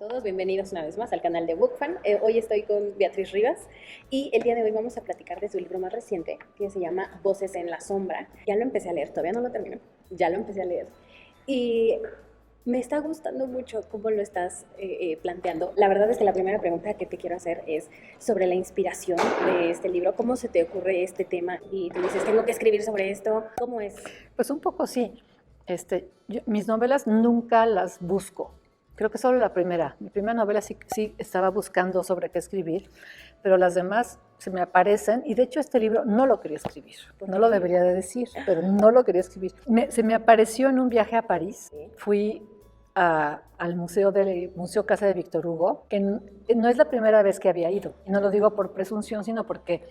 todos, bienvenidos una vez más al canal de BookFan. Hoy estoy con Beatriz Rivas y el día de hoy vamos a platicar de su libro más reciente que se llama Voces en la Sombra. Ya lo empecé a leer, todavía no lo termino, ya lo empecé a leer y me está gustando mucho cómo lo estás planteando. La verdad es que la primera pregunta que te quiero hacer es sobre la inspiración de este libro. ¿Cómo se te ocurre este tema? Y tú dices, tengo que escribir sobre esto. ¿Cómo es? Pues un poco sí. Mis novelas nunca las busco. Creo que solo la primera. Mi primera novela sí estaba buscando sobre qué escribir, pero las demás se me aparecen y de hecho este libro no lo quería escribir. No lo debería de decir, pero no lo quería escribir. Se me apareció en un viaje a París. Fui al Museo Casa de Víctor Hugo, que no es la primera vez que había ido. Y no lo digo por presunción, sino porque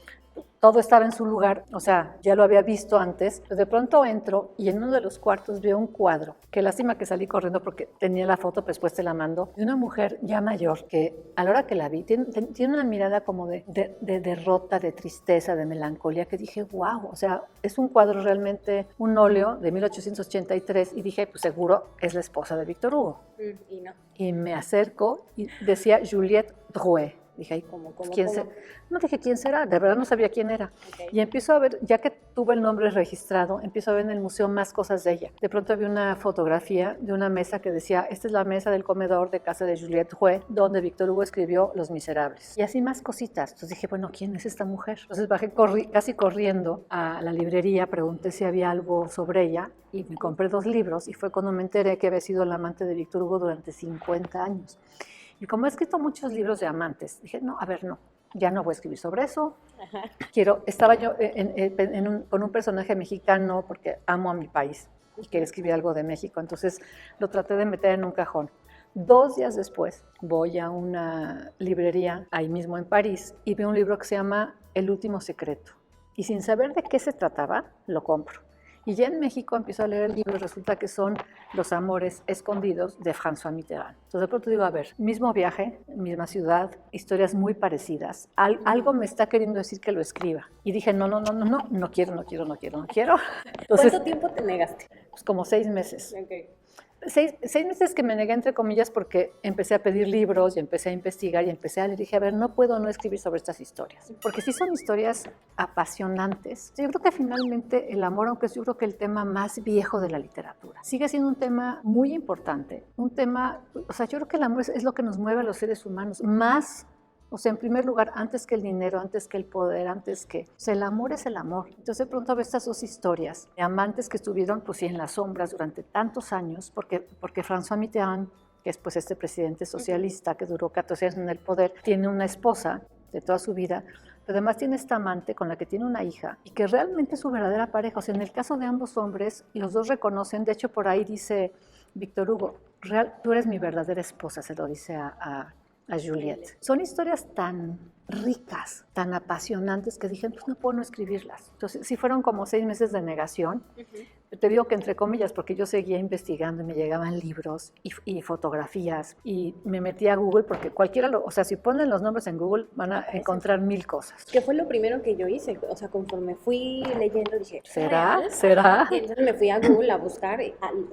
todo estaba en su lugar, o sea, ya lo había visto antes, pero de pronto entro y en uno de los cuartos veo un cuadro, que lástima que salí corriendo porque tenía la foto, pero después te la mando, de una mujer ya mayor que a la hora que la vi tiene una mirada como de derrota, de tristeza, de melancolía, que dije, wow, o sea, es un cuadro realmente, un óleo de 1883 y dije, pues seguro es la esposa de Víctor Hugo. Y no. Y me acerco y decía Juliette Drouet. Dije, ay, ¿Cómo? No dije quién será, de verdad no sabía quién era. Okay. Y empiezo a ver, ya que tuve el nombre registrado, empiezo a ver en el museo más cosas de ella. De pronto había una fotografía de una mesa que decía, esta es la mesa del comedor de casa de Juliette Drouet, donde Víctor Hugo escribió Los Miserables. Y así más cositas. Entonces dije, bueno, ¿quién es esta mujer? Entonces bajé casi corriendo a la librería, pregunté si había algo sobre ella y me compré 2 libros y fue cuando me enteré que había sido la amante de Víctor Hugo durante 50 años. Y como he escrito muchos libros de amantes, dije, no, ya no voy a escribir sobre eso. Ajá. Estaba yo con un personaje mexicano porque amo a mi país y quería escribir algo de México, entonces lo traté de meter en un cajón. 2 días después voy a una librería ahí mismo en París y veo un libro que se llama El último secreto. Y sin saber de qué se trataba, lo compro. Y ya en México empiezo a leer el libro y resulta que son Los amores escondidos de François Mitterrand. Entonces de pronto digo, a ver, mismo viaje, misma ciudad, historias muy parecidas. Algo me está queriendo decir que lo escriba. Y dije, no quiero. Entonces, ¿Cuánto tiempo te negaste? pues como 6 meses. Okay. 6 meses que me negué, entre comillas, porque empecé a pedir libros y empecé a investigar y empecé a leer. Dije, a ver, no puedo no escribir sobre estas historias, porque sí son historias apasionantes. Yo creo que finalmente el amor, aunque es yo creo que el tema más viejo de la literatura, sigue siendo un tema muy importante, un tema, o sea, yo creo que el amor es lo que nos mueve a los seres humanos, más. O sea, en primer lugar, antes que el dinero, antes que el poder, o sea, el amor es el amor. Entonces, de pronto ves estas 2 historias de amantes que estuvieron, pues sí, en las sombras durante tantos años, porque François Mitterrand, que es pues este presidente socialista que duró 14 años en el poder, tiene una esposa de toda su vida, pero además tiene esta amante con la que tiene una hija y que realmente es su verdadera pareja. O sea, en el caso de ambos hombres, los 2 reconocen, de hecho, por ahí dice Víctor Hugo, tú eres mi verdadera esposa, se lo dice a Juliette. Son historias tan ricas, tan apasionantes que dije, pues no puedo no escribirlas. Entonces, sí fueron como 6 meses de negación. Te digo que entre comillas, porque yo seguía investigando y me llegaban libros y fotografías y me metí a Google porque o sea, si ponen los nombres en Google van a encontrar 1000 cosas. ¿Qué fue lo primero que yo hice? O sea, conforme fui leyendo dije, ¿Será? Y entonces me fui a Google a buscar,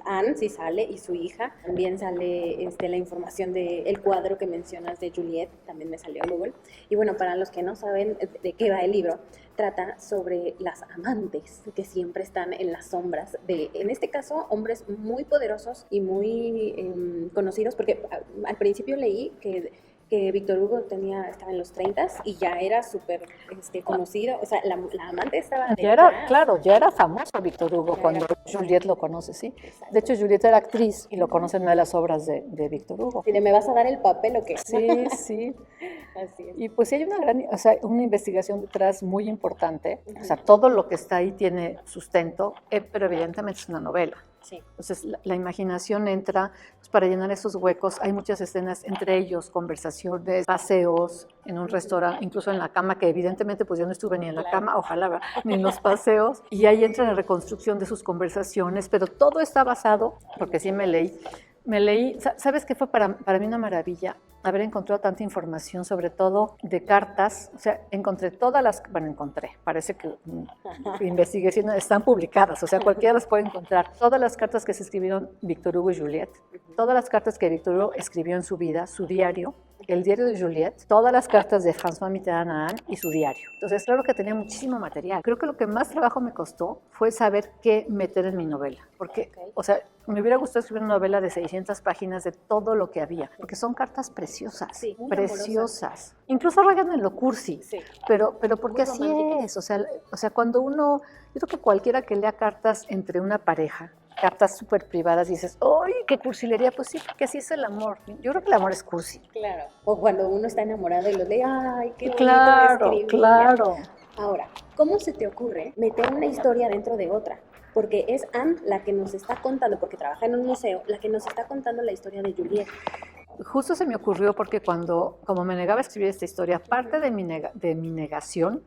Anne sí sale y su hija, también sale la información del cuadro que mencionas de Juliette, también me salió en Google. Y bueno, para los que no saben de qué va el libro, trata sobre las amantes que siempre están en las sombras de, en este caso, hombres muy poderosos y muy conocidos, porque al principio leí que Víctor Hugo estaba en los 30 y ya era súper conocido, o sea, la amante estaba... Ya era famoso Víctor Hugo cuando Juliette lo conoce, ¿sí? Exacto. De hecho, Juliette era actriz y lo conoce en una de las obras de Víctor Hugo. ¿Y me vas a dar el papel o qué? Sí. Así es. Y pues sí hay una investigación detrás muy importante, o sea, todo lo que está ahí tiene sustento, pero evidentemente es una novela. Sí. Entonces la imaginación entra pues, para llenar esos huecos. Hay muchas escenas entre ellos, conversaciones, paseos en un restaurante, incluso en la cama, que evidentemente pues yo no estuve ni en la cama, ojalá, ni en los paseos. Y ahí entra la reconstrucción de sus conversaciones, pero todo está basado, porque sí me leí, Me leí, ¿sabes qué fue para mí una maravilla? Haber encontrado tanta información, sobre todo de cartas. O sea, encontré todas las, bueno, parece que investigué, si no, están publicadas, o sea, cualquiera las puede encontrar. Todas las cartas que se escribieron Víctor Hugo y Juliette, todas las cartas que Víctor Hugo escribió en su vida, su diario, el diario de Juliette, todas las cartas de François Mitterrand a Anne y su diario. Entonces, claro que tenía muchísimo material. Creo que lo que más trabajo me costó fue saber qué meter en mi novela, porque, o sea, me hubiera gustado escribir una novela de 600 páginas de todo lo que había, porque son cartas preciosas, sí, preciosas. Incluso rayan en lo cursi, sí, pero porque así es. O sea, cuando uno, yo creo que cualquiera que lea cartas entre una pareja, cartas súper privadas, dices, ¡ay, qué cursilería! Pues sí, porque así es el amor. Yo creo que el amor es cursi. Claro. O cuando uno está enamorado y lo lee, ¡ay, qué bonito! Claro, claro. Ahora, ¿cómo se te ocurre meter una historia dentro de otra? Porque es Anne la que nos está contando, porque trabaja en un museo, la que nos está contando la historia de Juliette. Justo se me ocurrió porque como me negaba a escribir esta historia, parte de mi negación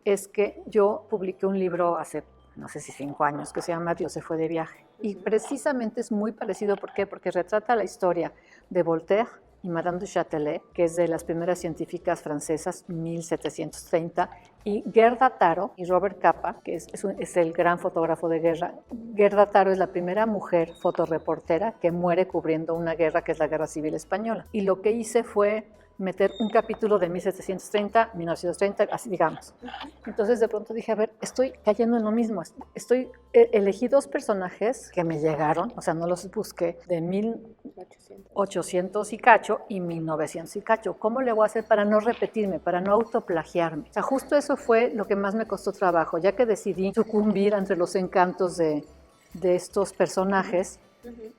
es que yo publiqué un libro hace, no sé si 5 años, que se llama Dios se fue de viaje. Y precisamente es muy parecido, ¿por qué? Porque retrata la historia de Voltaire y Madame du Châtelet, que es de las primeras científicas francesas, 1730, y Gerda Taro y Robert Capa, que es el gran fotógrafo de guerra. Gerda Taro es la primera mujer fotoreportera que muere cubriendo una guerra, que es la Guerra Civil Española. Y lo que hice fue meter un capítulo de 1730, 1930, así digamos. Entonces de pronto dije, a ver, estoy cayendo en lo mismo. Elegí 2 personajes que me llegaron, o sea, no los busqué, de 1800 y cacho y 1900 y cacho. ¿Cómo le voy a hacer para no repetirme, para no autoplagiarme? O sea, justo eso fue lo que más me costó trabajo, ya que decidí sucumbir entre los encantos de estos personajes.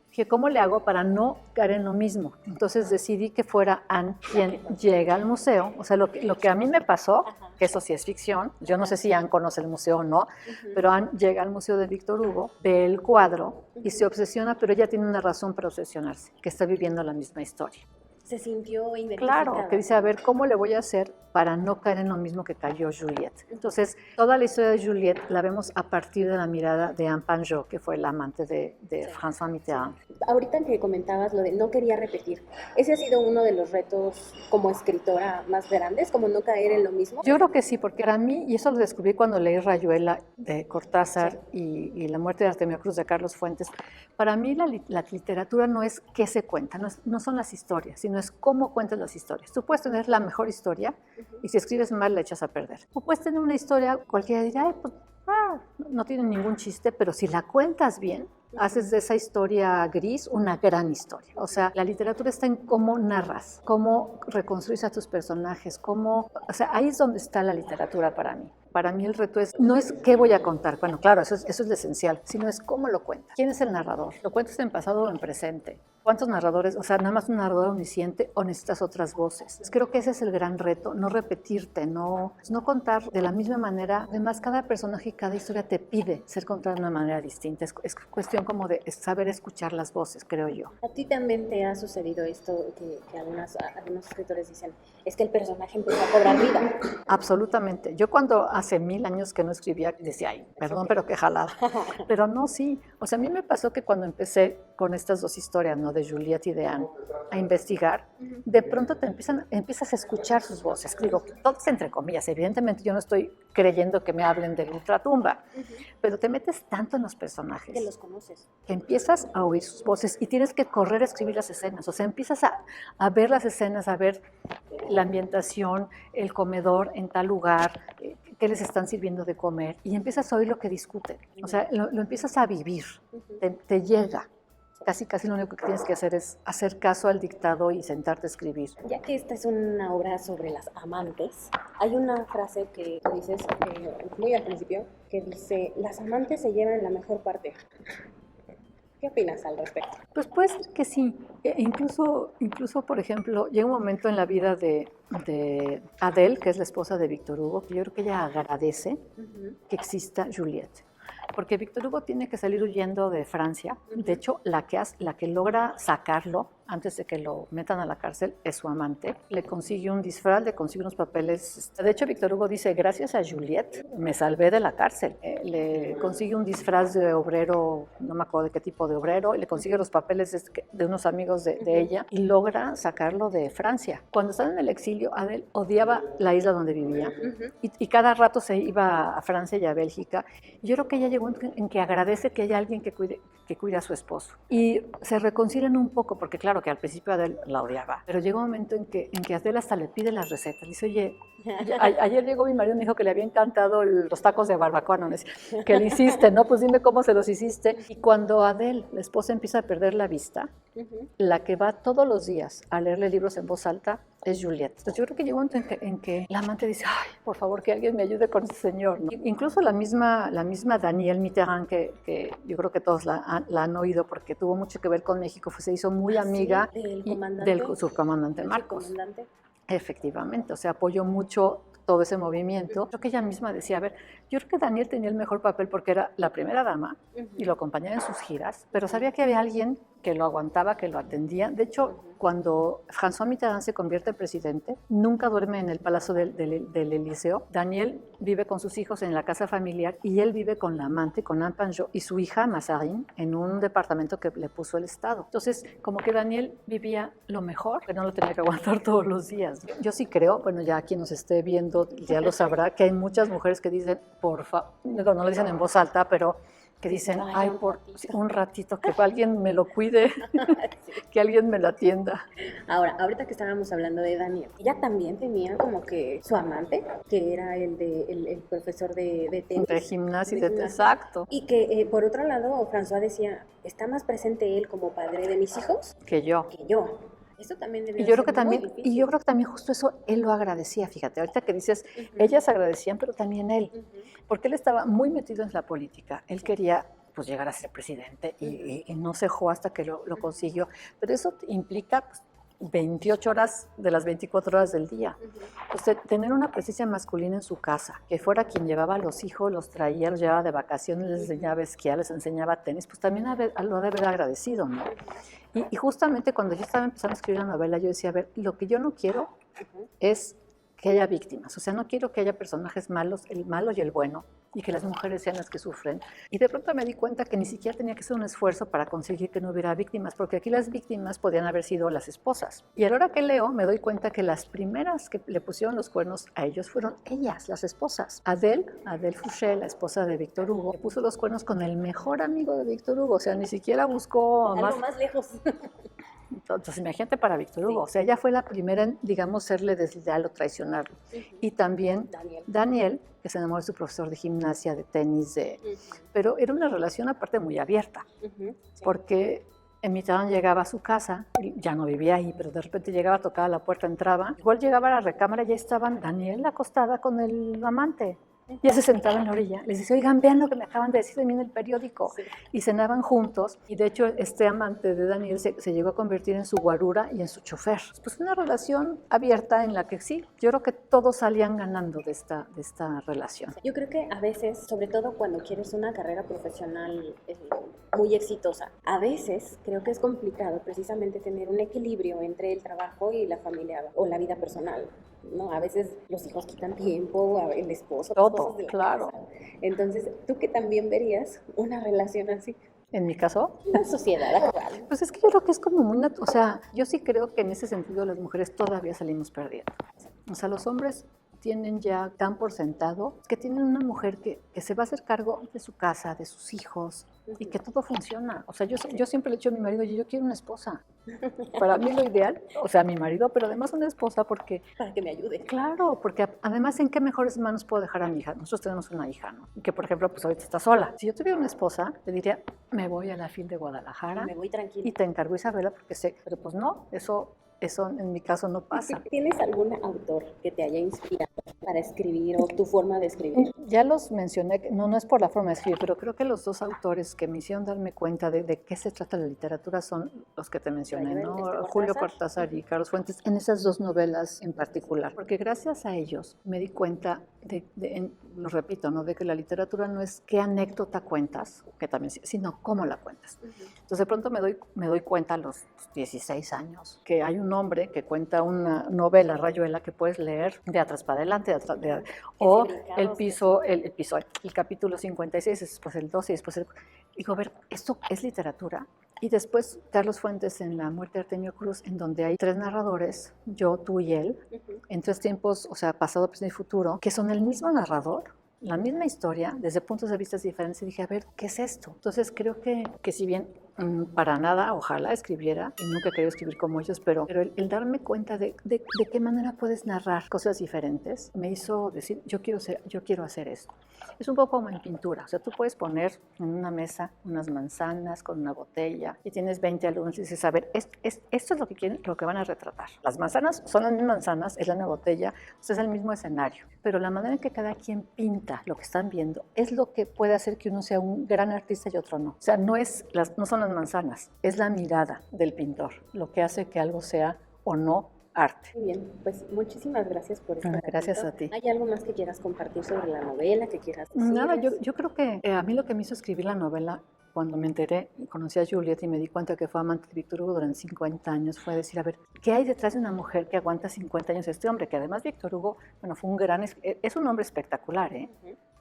Dije, ¿cómo le hago para no caer en lo mismo? Entonces decidí que fuera Anne quien llega al museo. O sea, lo que a mí me pasó, que eso sí es ficción, yo no sé si Anne conoce el museo o no, pero Anne llega al museo de Víctor Hugo, ve el cuadro y se obsesiona, pero ella tiene una razón para obsesionarse, que está viviendo la misma historia. Se sintió identificada. Claro, que dice, a ver, ¿cómo le voy a hacer para no caer en lo mismo que cayó Juliette? Entonces, toda la historia de Juliette la vemos a partir de la mirada de Anne Panjot, que fue la amante de François Mitterrand. Ahorita que comentabas lo de no quería repetir, ¿ese ha sido uno de los retos como escritora más grandes, como no caer en lo mismo? Yo creo que sí, porque para mí, y eso lo descubrí cuando leí Rayuela de Cortázar y La muerte de Artemio Cruz de Carlos Fuentes, para mí la literatura no es qué se cuenta, no son las historias, sino es cómo cuentas las historias. Tú puedes tener la mejor historia y si escribes mal la echas a perder. O puedes tener una historia, cualquiera dirá, ay, pues, no tiene ningún chiste, pero si la cuentas bien, haces de esa historia gris una gran historia. O sea, la literatura está en cómo narras, cómo reconstruyes a tus personajes, o sea, ahí es donde está la literatura para mí. Para mí el reto no es qué voy a contar, bueno, claro, eso es lo esencial, sino es cómo lo cuentas. ¿Quién es el narrador? ¿Lo cuentas en pasado o en presente? ¿Cuántos narradores? O sea, nada más un narrador omnisciente o necesitas otras voces. Creo que ese es el gran reto, no repetirte, no contar de la misma manera. Además, cada personaje y cada historia te pide ser contada de una manera distinta. Es cuestión como de saber escuchar las voces, creo yo. ¿A ti también te ha sucedido esto que algunos escritores dicen, es que el personaje empieza a cobrar vida? Absolutamente. Yo cuando hace 1000 años que no escribía, decía, ay, perdón, pero qué jalada. Pero no, sí. O sea, a mí me pasó que cuando empecé con estas 2 historias, ¿no? De Juliette y de Anne, a investigar, de pronto empiezas a escuchar sus voces. Digo, todas entre comillas, evidentemente yo no estoy creyendo que me hablen de la ultratumba, pero te metes tanto en los personajes. Que los conoces. Que empiezas a oír sus voces y tienes que correr a escribir las escenas. O sea, empiezas a ver las escenas, a ver la ambientación, el comedor en tal lugar, qué les están sirviendo de comer, y empiezas a oír lo que discuten. O sea, lo empiezas a vivir, te llega. Casi lo único que tienes que hacer es hacer caso al dictado y sentarte a escribir. Ya que esta es una obra sobre las amantes, hay una frase que tú dices muy al principio, que dice, las amantes se llevan la mejor parte. ¿Qué opinas al respecto? Pues puede ser que sí. Incluso, por ejemplo, llega un momento en la vida de Adele, que es la esposa de Víctor Hugo, que yo creo que ella agradece que exista Juliette. Porque Víctor Hugo tiene que salir huyendo de Francia. De hecho, la que logra sacarlo antes de que lo metan a la cárcel, es su amante. Le consigue un disfraz, le consigue unos papeles. De hecho, Víctor Hugo dice, gracias a Juliette me salvé de la cárcel. Le consigue un disfraz de obrero, no me acuerdo de qué tipo de obrero, y le consigue los papeles de unos amigos de ella y logra sacarlo de Francia. Cuando estaba en el exilio, Adele odiaba la isla donde vivía y cada rato se iba a Francia y a Bélgica. Yo creo que ella llegó en que agradece que haya alguien que cuide a su esposo. Y se reconcilian un poco, porque claro que al principio Adele la odiaba, pero llegó un momento en que Adele hasta le pide las recetas. Dice, oye, ayer llegó mi marido y me dijo que le había encantado los tacos de barbacoa, ¿no? Que le hiciste, ¿no? Pues dime cómo se los hiciste. Y cuando Adele, la esposa, empieza a perder la vista, la que va todos los días a leerle libros en voz alta es Juliette. Entonces yo creo que llegó un momento en que la amante dice, ay, por favor, que alguien me ayude con ese señor, ¿no? Incluso la misma Danielle Mitterrand, que yo creo que todos la han oído porque tuvo mucho que ver con México, se hizo muy amiga del subcomandante Marcos. Efectivamente, o sea, apoyó mucho todo ese movimiento. Creo que ella misma decía, a ver, yo creo que Daniel tenía el mejor papel porque era la primera dama y lo acompañaba en sus giras, pero sabía que había alguien que lo aguantaba, que lo atendía. De hecho, cuando François Mitterrand se convierte en presidente, nunca duerme en el Palacio del Elíseo. Daniel vive con sus hijos en la casa familiar y él vive con la amante, con Anne Panjot, y su hija Mazarin en un departamento que le puso el Estado. Entonces, como que Daniel vivía lo mejor, que no lo tenía que aguantar todos los días. Yo sí creo, bueno, ya quien nos esté viendo ya lo sabrá, que hay muchas mujeres que dicen, por favor, no lo dicen en voz alta, pero que dicen, ay, por un ratito, que alguien me lo cuide, que alguien me lo atienda. Ahora, ahorita que estábamos hablando de Daniel, ella también tenía como que su amante, que era el profesor de tenis. De gimnasia, exacto. Y que, por otro lado, François decía, está más presente él como padre de mis hijos que yo. Eso también debe y yo creo ser que también, muy difícil. Y yo creo que también justo eso él lo agradecía, fíjate, ahorita que dices, ellas agradecían, pero también él, porque él estaba muy metido en la política, él quería pues llegar a ser presidente y no cejó hasta que lo consiguió, pero eso implica pues, 28 horas de las 24 horas del día. Tener una presencia masculina en su casa, que fuera quien llevaba a los hijos, los traía, los llevaba de vacaciones, les enseñaba a esquiar, les enseñaba tenis, pues también lo ha de haber agradecido, ¿no? Y justamente cuando yo estaba empezando a escribir la novela, yo decía, a ver, lo que yo no quiero es que haya víctimas, o sea, no quiero que haya personajes malos, el malo y el bueno, y que las mujeres sean las que sufren. Y de pronto me di cuenta que ni siquiera tenía que ser un esfuerzo para conseguir que no hubiera víctimas, porque aquí las víctimas podían haber sido las esposas. Y a la hora que leo, me doy cuenta que las primeras que le pusieron los cuernos a ellos fueron ellas, las esposas. Adele Fouché, la esposa de Víctor Hugo, le puso los cuernos con el mejor amigo de Víctor Hugo, o sea, ni siquiera buscó algo más lejos. Entonces, imagínate para Víctor Hugo, o sea, ella fue la primera en, digamos, serle desleal o traicionarlo. Y también Daniel, que se enamoró de su profesor de gimnasia, de tenis, pero era una relación aparte muy abierta, porque Mitterrand llegaba a su casa, ya no vivía ahí, pero de repente llegaba, tocaba la puerta, entraba, igual llegaba a la recámara, ya estaban Daniel acostada con el amante. Ya se sentaba en la orilla, les dice, oigan, vean lo que me acaban de decir de mí en el periódico. Y cenaban juntos, y de hecho este amante de Daniel se llegó a convertir en su guarura y en su chofer. Pues una relación abierta en la que sí, yo creo que todos salían ganando de esta relación. Yo creo que a veces, sobre todo cuando quieres una carrera profesional muy exitosa, a veces creo que es complicado precisamente tener un equilibrio entre el trabajo y la familia o la vida personal. ¿No? A veces los hijos quitan tiempo, el esposo, todo, cosas de la claro. casa. Entonces, ¿tú que también verías una relación así? ¿En mi caso? En la sociedad actual. Pues es que yo creo que es como muy natural, o sea, yo sí creo que en ese sentido las mujeres todavía salimos perdiendo. O sea, los hombres tienen ya tan por sentado que tienen una mujer que se va a hacer cargo de su casa, de sus hijos, y que todo funciona. O sea, yo siempre le he dicho a mi marido, yo quiero una esposa. Para mí lo ideal, o sea, mi marido, pero además una esposa porque... Para que me ayude. Claro, porque además, ¿en qué mejores manos puedo dejar a mi hija? Nosotros tenemos una hija, ¿no? Que, por ejemplo, pues ahorita está sola. Si yo tuviera una esposa, le diría, me voy a la FIL de Guadalajara. Me voy tranquila. Y te encargo, Isabela, porque sé, pero pues no, eso eso en mi caso no pasa. ¿Tienes algún autor que te haya inspirado para escribir o tu forma de escribir? Ya los mencioné, no es por la forma de escribir, pero creo que los dos autores que me hicieron darme cuenta de qué se trata la literatura son los que te mencioné, ¿no? Julio Cortázar y Carlos Fuentes, en esas dos novelas en particular. Porque gracias a ellos me di cuenta lo repito, ¿no? De que la literatura no es qué anécdota cuentas, que también, sino cómo la cuentas. Entonces de pronto me doy cuenta a los 16 años que hay un hombre que cuenta una novela, Rayuela, que puedes leer de atrás para adelante, o el capítulo 56, después el 12 y después el... Digo, a ver, ¿esto es literatura? Y después Carlos Fuentes en La muerte de Artemio Cruz, en donde hay 3 narradores, yo, tú y él, en 3 tiempos, o sea, pasado, presente y futuro, que son el mismo narrador, la misma historia, desde puntos de vista diferentes, y dije, a ver, ¿qué es esto? Entonces creo que si bien para nada, ojalá escribiera, y nunca he querido escribir como ellos, pero el darme cuenta de qué manera puedes narrar cosas diferentes, me hizo decir, yo quiero hacer esto. Es un poco como en pintura, o sea, tú puedes poner en una mesa unas manzanas con una botella, y tienes 20 alumnos y dices, a ver, esto es lo que van a retratar. Las manzanas son las mismas manzanas, es la misma botella, o sea, es el mismo escenario, pero la manera en que cada quien pinta lo que están viendo es lo que puede hacer que uno sea un gran artista y otro no. O sea, no son las manzanas, es la mirada del pintor lo que hace que algo sea o no arte. Muy bien, pues muchísimas gracias por estar aquí. Gracias a ti. ¿Hay algo más que quieras compartir sobre la novela, que quieras decir? Nada, yo creo que a mí lo que me hizo escribir la novela, cuando me enteré, conocí a Juliette y me di cuenta que fue amante de Víctor Hugo durante 50 años, fue decir, a ver, ¿qué hay detrás de una mujer que aguanta 50 años este hombre? Que además Víctor Hugo, bueno, fue es un hombre espectacular, ¿eh?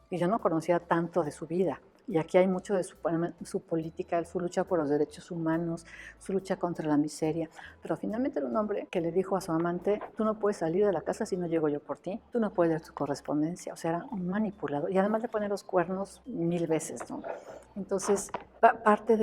Y yo no conocía tanto de su vida. Y aquí hay mucho de su política, su lucha por los derechos humanos, su lucha contra la miseria. Pero finalmente era un hombre que le dijo a su amante, tú no puedes salir de la casa si no llego yo por ti, tú no puedes leer tu correspondencia. O sea, era un manipulador. Y además le pone los cuernos 1000 veces, ¿no? Entonces, parte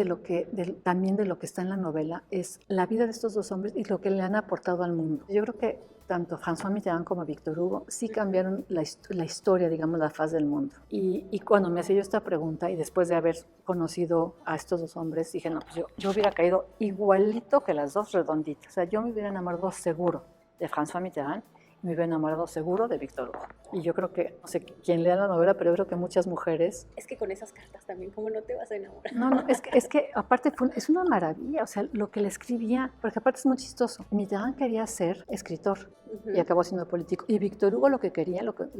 también de lo que está en la novela es la vida de estos dos hombres y lo que le han aportado al mundo. Yo creo que tanto François Mitterrand como Víctor Hugo sí cambiaron la historia, digamos, la faz del mundo. Y cuando me hacía yo esta pregunta, y después de haber conocido a estos dos hombres, dije, no, pues yo hubiera caído igualito que las dos redonditas. O sea, yo me hubiera enamorado seguro de François Mitterrand, me hubiera enamorado seguro de Víctor Hugo. Y yo creo que, no sé quién lea la novela, pero yo creo que muchas mujeres... Es que con esas cartas también, ¿cómo no te vas a enamorar? No, es que aparte es una maravilla, o sea, lo que le escribía, porque aparte es muy chistoso. Mitterrand quería ser escritor y acabó siendo político. Y Víctor Hugo lo que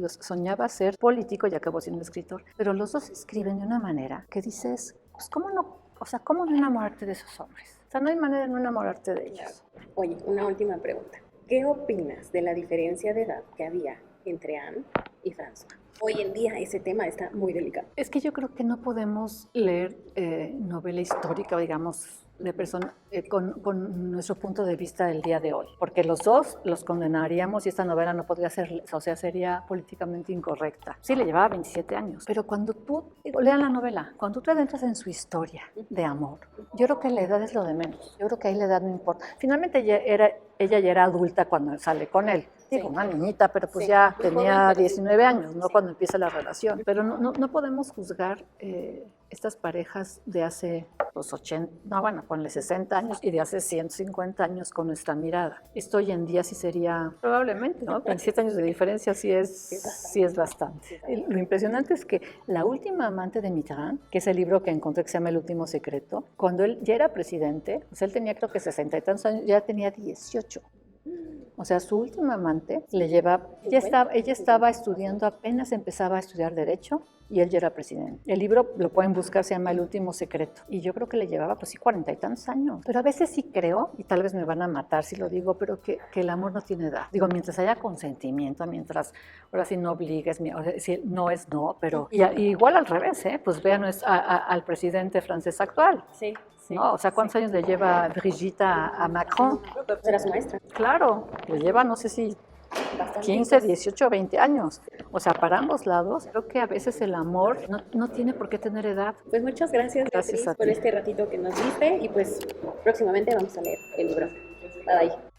soñaba ser político y acabó siendo escritor. Pero los dos escriben de una manera que dices, pues, ¿cómo no? O sea, ¿cómo no enamorarte de esos hombres? O sea, no hay manera de no enamorarte de ellos. Oye, una última pregunta. ¿Qué opinas de la diferencia de edad que había entre Anne y François? Hoy en día ese tema está muy delicado. Es que yo creo que no podemos leer novela histórica, digamos, de persona con nuestro punto de vista del día de hoy, porque los dos los condenaríamos y esta novela no podría ser, o sea, sería políticamente incorrecta. Sí, le llevaba 27 años, pero cuando lean la novela, cuando tú te adentras en su historia de amor, yo creo que la edad es lo de menos, yo creo que ahí la edad no importa. Finalmente ella ya era adulta cuando sale con él. Digo, una niñita, pero pues ya tenía 19 años, ¿no? Cuando empieza la relación. Pero no podemos juzgar estas parejas de hace los 80, no, bueno, ponle 60 años y de hace 150 años con nuestra mirada. Esto hoy en día sí sería, probablemente, ¿no? 27 años de diferencia sí es bastante. Lo impresionante es que la última amante de Mitterrand, que es el libro que encontré que se llama El último secreto, cuando él ya era presidente, pues él tenía creo que 60 y tantos años, ya tenía 18. O sea, su última amante ella estaba estudiando, apenas empezaba a estudiar Derecho y él ya era presidente. El libro, lo pueden buscar, se llama El último secreto. Y yo creo que le llevaba, pues sí, 40 y tantos años. Pero a veces sí creo, y tal vez me van a matar si lo digo, pero que el amor no tiene edad. Digo, mientras haya consentimiento, mientras, ahora sí no obligues, si no es no, pero y igual al revés, pues vean al presidente francés actual. Sí. Sí, ¿no? O sea, ¿cuántos años le lleva Brigitte a Macron? Era su maestra. Claro, le lleva, no sé si 15, 18, 20 años. O sea, para ambos lados, creo que a veces el amor no tiene por qué tener edad. Pues muchas gracias, Beatriz, por este ratito que nos diste y pues próximamente vamos a leer el libro. Bye bye.